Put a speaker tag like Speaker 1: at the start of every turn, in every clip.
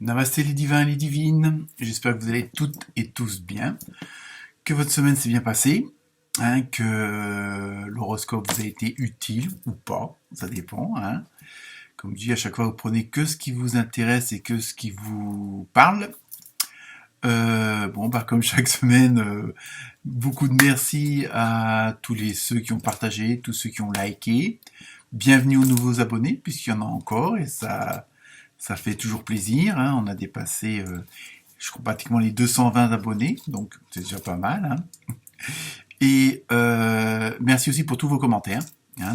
Speaker 1: Namasté les divins et les divines, j'espère que vous allez toutes et tous bien, que votre semaine s'est bien passée, que l'horoscope vous a été utile ou pas, ça dépend. Comme je dis, à chaque fois vous prenez que ce qui vous intéresse et que ce qui vous parle. Comme chaque semaine, beaucoup de merci à ceux qui ont partagé, tous ceux qui ont liké. Bienvenue aux nouveaux abonnés, puisqu'il y en a encore, et ça fait toujours plaisir. On a dépassé, je crois, pratiquement les 220 abonnés, donc c'est déjà pas mal. Et merci aussi pour tous vos commentaires.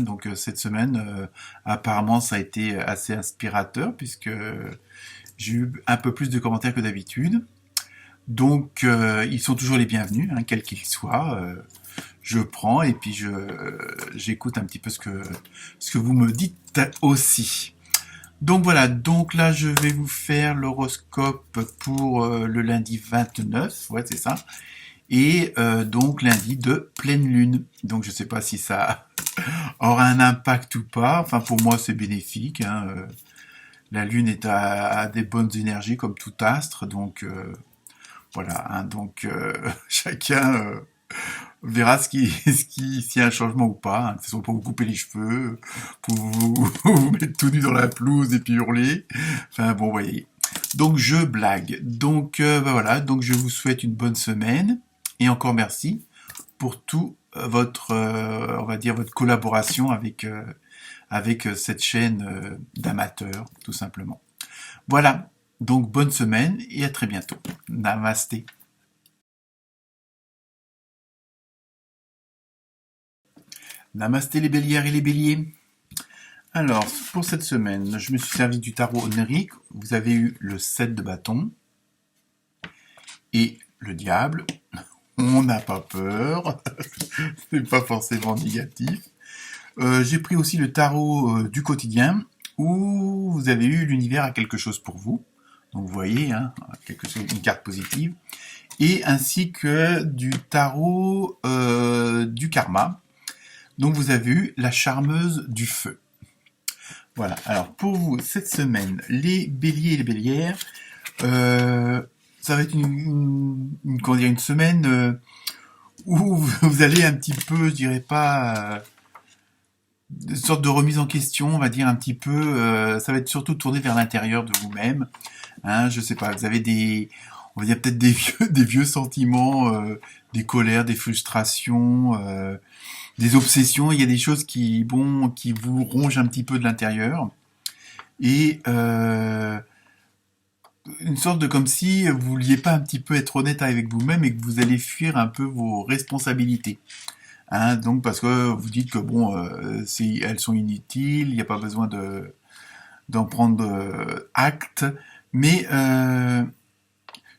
Speaker 1: Donc cette semaine, apparemment, ça a été assez inspirateur, puisque j'ai eu un peu plus de commentaires que d'habitude. Donc ils sont toujours les bienvenus, quels qu'ils soient. Je prends et puis j'écoute un petit peu ce que vous me dites aussi. Donc voilà, donc là je vais vous faire l'horoscope pour le lundi 29, ouais c'est ça, et donc lundi de pleine lune. Donc je sais pas si ça aura un impact ou pas, enfin pour moi c'est bénéfique. La lune est à des bonnes énergies comme tout astre, donc voilà, donc chacun verra s'il y a un changement ou pas. Que ce soit pour vous couper les cheveux, pour vous mettre tout nu dans la pelouse et puis hurler. Enfin bon, voyez. Donc je blague. Donc voilà. Donc je vous souhaite une bonne semaine et encore merci pour tout votre, on va dire votre collaboration avec cette chaîne d'amateurs, tout simplement. Voilà. Donc bonne semaine et à très bientôt. Namasté. Namasté les bélières et les béliers. Alors, pour cette semaine, je me suis servi du tarot onirique. Vous avez eu le 7 de bâton et le diable. On n'a pas peur. C'est pas forcément négatif. J'ai pris aussi le tarot du quotidien où vous avez eu l'univers a quelque chose pour vous. Donc vous voyez, quelque chose, une carte positive. Et ainsi que du tarot du karma. Donc vous avez eu la charmeuse du feu. Voilà, alors pour vous, cette semaine, les béliers et les bélières, ça va être une semaine où vous allez un petit peu, je dirais pas, une sorte de remise en question, on va dire un petit peu, ça va être surtout tourné vers l'intérieur de vous-même. Je sais pas, vous avez on va dire peut-être des vieux sentiments, des colères, des frustrations, des obsessions. Il y a des choses qui vous rongent un petit peu de l'intérieur. Et une sorte de comme si vous vouliez pas un petit peu être honnête avec vous-même et que vous allez fuir un peu vos responsabilités. Donc parce que vous dites que elles sont inutiles, il n'y a pas besoin d'en prendre acte, mais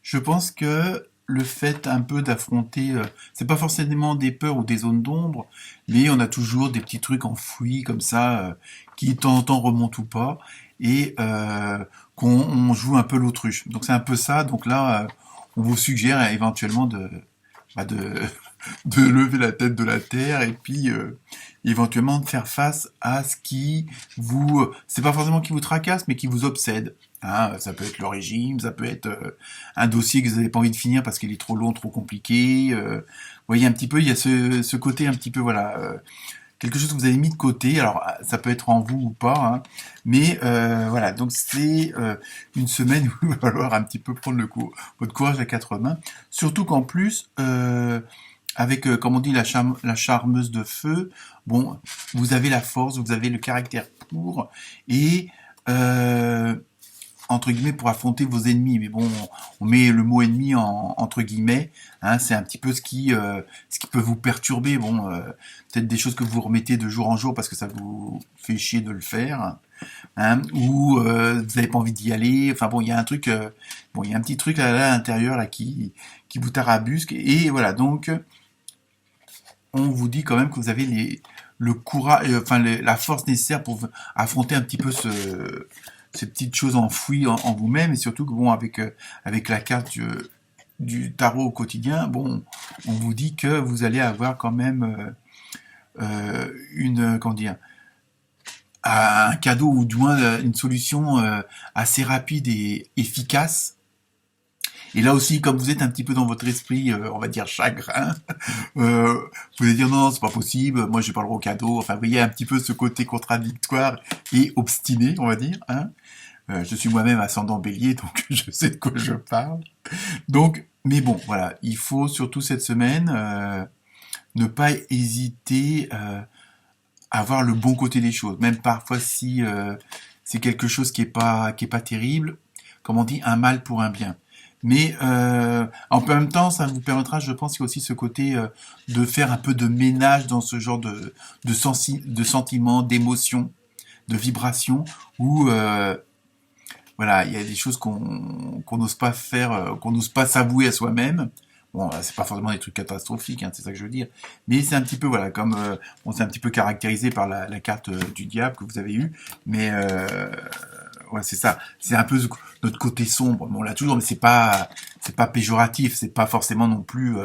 Speaker 1: je pense que le fait un peu d'affronter, c'est pas forcément des peurs ou des zones d'ombre, mais on a toujours des petits trucs enfouis comme ça, qui de temps en temps remontent ou pas, et qu'on joue un peu l'autruche. Donc c'est un peu ça, donc là, on vous suggère éventuellement de, de lever la tête de la terre et puis éventuellement de faire face à ce qui c'est pas forcément qui vous tracasse, mais qui vous obsède. Ça peut être le régime, ça peut être un dossier que vous n'avez pas envie de finir parce qu'il est trop long, trop compliqué. Vous voyez un petit peu, il y a ce côté un petit peu, voilà, quelque chose que vous avez mis de côté. Alors, ça peut être en vous ou pas, mais voilà. Donc c'est une semaine où il va falloir un petit peu prendre votre courage à quatre mains. Surtout qu'en plus, avec, comme on dit, la charmeuse de feu, vous avez la force, vous avez le caractère pour, et entre guillemets pour affronter vos ennemis, mais on met le mot ennemi entre guillemets, c'est un petit peu ce qui peut vous perturber, peut-être des choses que vous remettez de jour en jour parce que ça vous fait chier de le faire, ou vous n'avez pas envie d'y aller, enfin il y a un truc, il y a un petit truc là à l'intérieur là qui vous tarabusque, et voilà, donc on vous dit quand même que vous avez le courage, la force nécessaire pour affronter un petit peu ces petites choses enfouies en vous-même, et surtout que avec la carte du tarot au quotidien, on vous dit que vous allez avoir quand même une comment dire, un cadeau ou du moins une solution assez rapide et efficace. Et là aussi, comme vous êtes un petit peu dans votre esprit, on va dire chagrin, vous allez dire non, c'est pas possible, moi j'ai pas le droit au cadeau. Enfin, vous voyez un petit peu ce côté contradictoire et obstiné, on va dire. Hein. Je suis moi-même ascendant Bélier, donc je sais de quoi je parle. Donc, mais bon, voilà, il faut surtout cette semaine ne pas hésiter à voir le bon côté des choses, même parfois si c'est quelque chose qui est pas terrible, comme on dit, un mal pour un bien. Mais en même temps, ça vous permettra, je pense, qu'il y a aussi ce côté de faire un peu de ménage dans ce genre de sentiments, d'émotions, de vibrations, où voilà, il y a des choses qu'on n'ose pas faire, qu'on n'ose pas s'avouer à soi-même. Bon, c'est pas forcément des trucs catastrophiques, hein, c'est ça que je veux dire. Mais c'est un petit peu, voilà, comme on s'est un petit peu caractérisé par la carte du diable que vous avez eue. Mais ouais, c'est ça. C'est un peu notre côté sombre. Bon, on l'a toujours, mais c'est pas péjoratif. C'est pas forcément non plus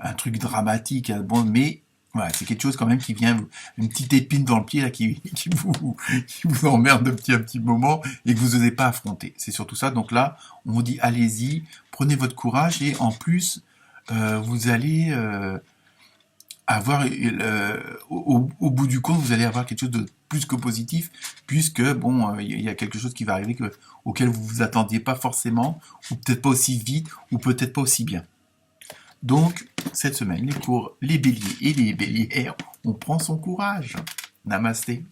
Speaker 1: un truc dramatique. Hein. Bon, mais voilà, c'est quelque chose quand même qui vient, une petite épine dans le pied là, qui vous emmerde un petit moment et que vous n'osez pas affronter. C'est surtout ça. Donc là, on vous dit allez-y, prenez votre courage et en plus, vous allez avoir, au bout du compte, vous allez avoir quelque chose de plus que positif, puisque bon, il y a quelque chose qui va arriver auquel vous vous attendiez pas forcément, ou peut-être pas aussi vite, ou peut-être pas aussi bien. Donc, cette semaine, pour les béliers et les bélières, on prend son courage. Namasté.